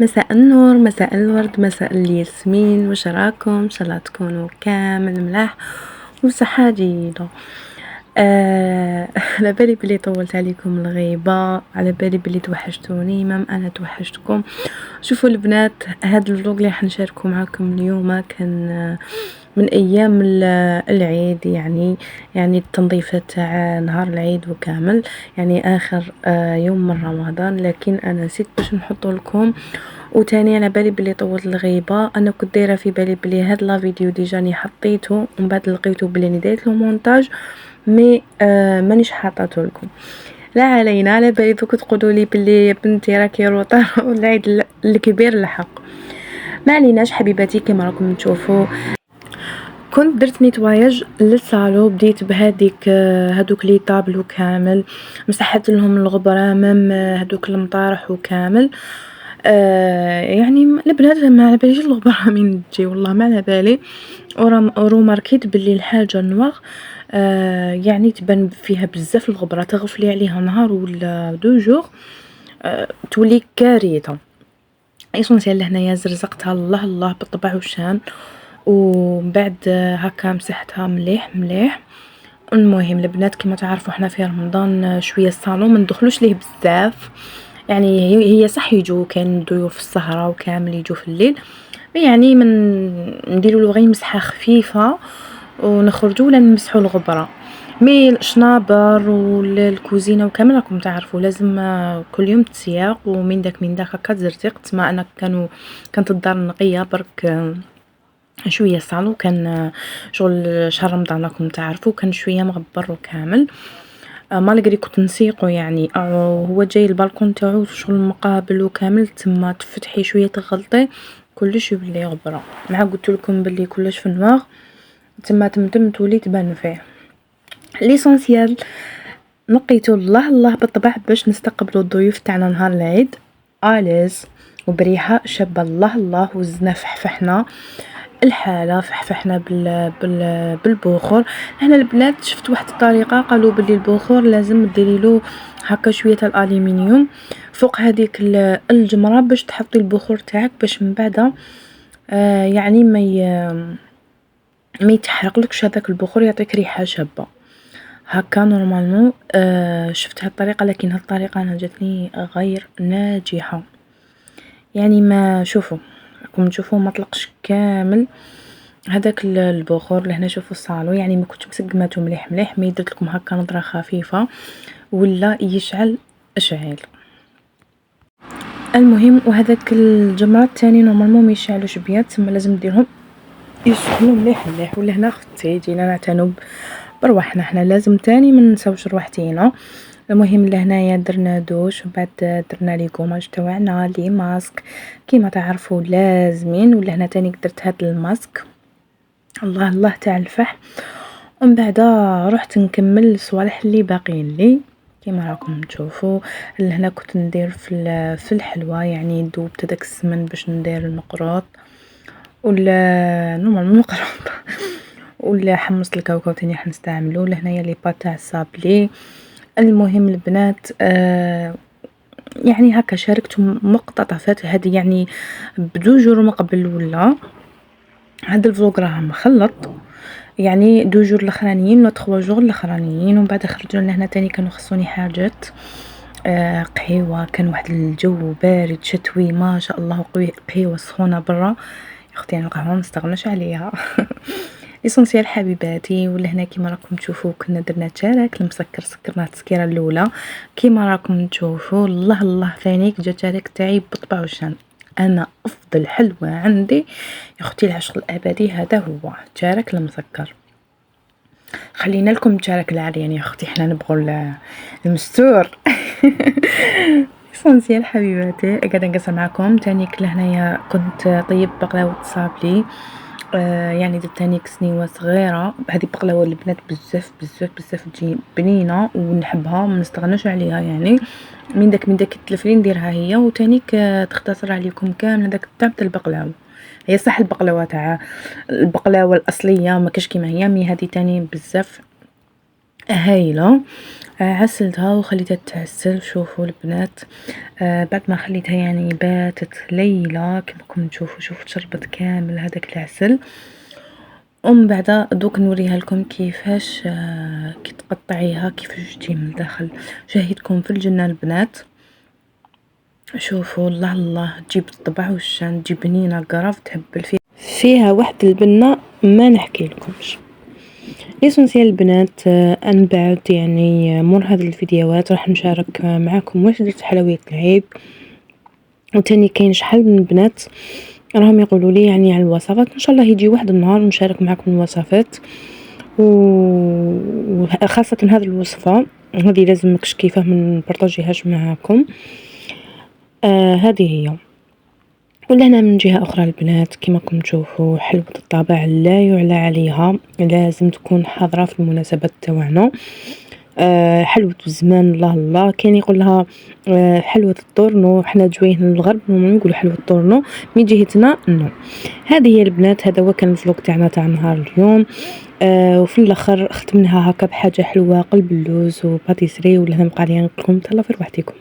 مساء النور، مساء الورد، مساء الياسمين. واش راكم؟ ان شاء الله تكونوا كامل ملاح وصحه جيده. على بالي بلي طولت عليكم الغيبه، على بالي بلي توحشتوني، مام انا توحشتكم. شوفوا البنات، هذا الفلوق اللي حنشاركه معكم اليوم كان من ايام العيد، يعني التنظيفات تاع نهار العيد وكامل، يعني اخر يوم من رمضان. لكن انا نسيت باش نحط لكم، وتاني على بالي بلي طولت الغيبه. انا كنت دايره في بالي بلي هاد لا فيديو ديجاني حطيته، ومن بعد لقيته بلي دايرت له مونتاج مي مانيش حاطاته لكم. لا علينا، على بالي دوك تقولوا لي بلي يا بنتي راكي روطه والعيد الكبير لحق. ما عليناش حبيباتي، كما راكم تشوفوا كنت درت نيتواياج للصالو، بديت بهذيك هذوك لي طابلو كامل، مسحت لهم الغبره، مام هذوك المطارح وكامل. يعني البنات ما على باليش الغبره من تجي، والله ما على بالي. وروماركيت باللي الحاجه نوار يعني تبان فيها بزاف الغبره، تغفلي عليها نهار ولا دو جور تولي كارثه. ايسونسيال لهنايا زرزقتها الله الله بالطبع وشان، ومن بعد هكا مسحتها مليح مليح. المهم البنات كما تعرفوا احنا في رمضان شويه الصالون ما ندخلوش ليه بزاف، يعني هي صح يجوا كان ضيوف السهره وكامل يجوا في الليل، يعني من نديروا له غير مسحه خفيفه ونخرجوا ولا نمسحوا الغبره. مي الشنابر والكوزينه وكامل راكم تعرفوا لازم كل يوم تسياق، ومن داك هكا تزرتقت. ما انا كانت الدار نقيه برك شويه الصالون كان شغل شهر رمضان راكم تعرفوا كان شويه مغبر وكامل. مالغري كنت نسيقو يعني، هو جاي البالكون تاعو شغل مقابل وكامل، تما تفتحي شويه تغلطي كلش يولي غبره. مع قلت لكم بلي كلش في النواغ، تما تمتم تولي تبان فيه. ليسونسيال نقيتو الله الله بالطبع باش نستقبلوا الضيوف تاعنا نهار العيد اليز وبريحه شابه الله الله. وزنا فحفحنا الحاله، فحفحنا بالبخور. هنا البنات شفت واحد الطريقه قالوا بلي البخور لازم ديري له هكا شويه الالومنيوم فوق هذيك الجمره باش تحطي البخور تاعك، باش من بعد يعني ما يتحرقلكش هذاك البخور، يعطيك ريحه شابه هكا. نورمالمون شفت هالطريقه، لكن هالطريقه انا جاتني غير ناجحه. يعني ما شوفوا راكم تشوفوا ما طلقش كامل هذاك البخور لهنا. شوفوا الصالو يعني ما كنتش مسقماته مليح مليح، مي درت لكم هكا نظره خفيفه ولا يشعل اشعال. المهم وهذاك الجمرات الثاني نورمالمون ما يشعلوش بيان، تما لازم ديرهم يسخنوا مليح مليح. ولا هنا اختي جينا نعتنوا برواحنا، حنا لازم تاني ما نساوش رواحتينا. المهم لهنايا درنا دوش، ومن بعد درنا لي كوماج تاعنا لي ماسك كيما تعرفوا لازمين. ولا هنا تاني درت هاد الماسك الله الله تاع الفحم. ومن بعد رحت نكمل الصوالح اللي باقيين لي كيما راكم تشوفوا. لهنا كنت ندير في الحلوى، يعني دوبت داك السمن باش ندير المقروط ولا نورمال المقروط ولا حمصت الكاوكاو تاني حنستعملو. لهنايا لي بات تاع الصابلي. المهم البنات يعني هكا شاركت مقتطفات هذه يعني بدو جور من قبل. ولا هذا الفلوق راه مخلط، يعني دو جور الاخرانيين ولا 3 جور الاخرانيين. ومن بعد خرجوا لنا هنا تاني كانوا خصوني حاجات قهوه، كان واحد الجو بارد شتوي ما شاء الله، قهوه سخونه برا يا اختي. انا القهوه ما نستغناش عليها ليسونسيال حبيباتي. ولا هنا كيما راكم تشوفوا كنا درنا تشارك المسكر، سكرنا التسكيره الاولى كيما راكم تشوفوا. الله الله فانيك جا تشارك تاعي بالطبع والشان. انا افضل حلوه عندي يا اختي العشق الابدي هذا هو تشارك المسكر. خلينا لكم تشارك العريان يا اختي، حنا نبغوا المستور ليسونسيال حبيباتي. قاعده نقصر معكم تانيك. لهنايا كنت طيب بقلاوه صابلي يعني درت تانيك سنيوه صغيره. هذه بقلاوه البنات بزاف بزاف بزاف تجي بنينه ونحبها ما نستغناش عليها، يعني من داك التلفرين نديرها هي. وتانيك تختصر عليكم كامل هذاك الطعم تاع البقلاوه. هي صح البقلاوه تاع البقلاوه الاصليه ما كاش كيما هي، مي هذه تاني بزاف هايلة. عسلتها وخليتها تتعسل. شوفوا البنات، بعد ما خليتها يعني باتت ليلة كما راكم تشوفوا. شوفوا شربت كامل هذاك العسل. ومن بعد دوك نوريها لكم كيفاش كي تقطعيها كيفاش تجي من الداخل. شاهدكم في الجنة البنات. شوفوا الله الله، تجيب الطبع والشان، تجيب بنينة قرف تهبل فيها واحد البنة ما نحكي لكمش. ليسونسيال البنات، أنا بعد يعني مور هذه الفيديوهات راح نشارك معاكم واش درت حلويات العيد، وتاني كاين شحال من البنات راهم يقولوا لي يعني على الوصفات. ان شاء الله يجي واحد النهار نشارك معكم الوصفات، وخاصة هذه الوصفة هذه لازم ماكش كيفاه من نبارطاجيهاش معاكم. هذه هي. ولهنا من جهة أخرى البنات كما راكم تشوفوا حلوة الطابع لا يعلى عليها، لازم تكون حاضرة في المناسبات تاوعنا. حلوة الزمان الله الله. كاين يقول لها حلوة الطورنو، حنا جويهنا للغرب هما يقولوا حلوة الطورنو، من جهتنا نو. هذه هي البنات، هذا هو كان الفلوق تاعنا تاع نهار اليوم. وفي الاخر ختمناها هكا بحاجة حلوة، قلب اللوز وباتيسري. ولهنا بقى لي نقول لكم تهلاو في رواحتكم.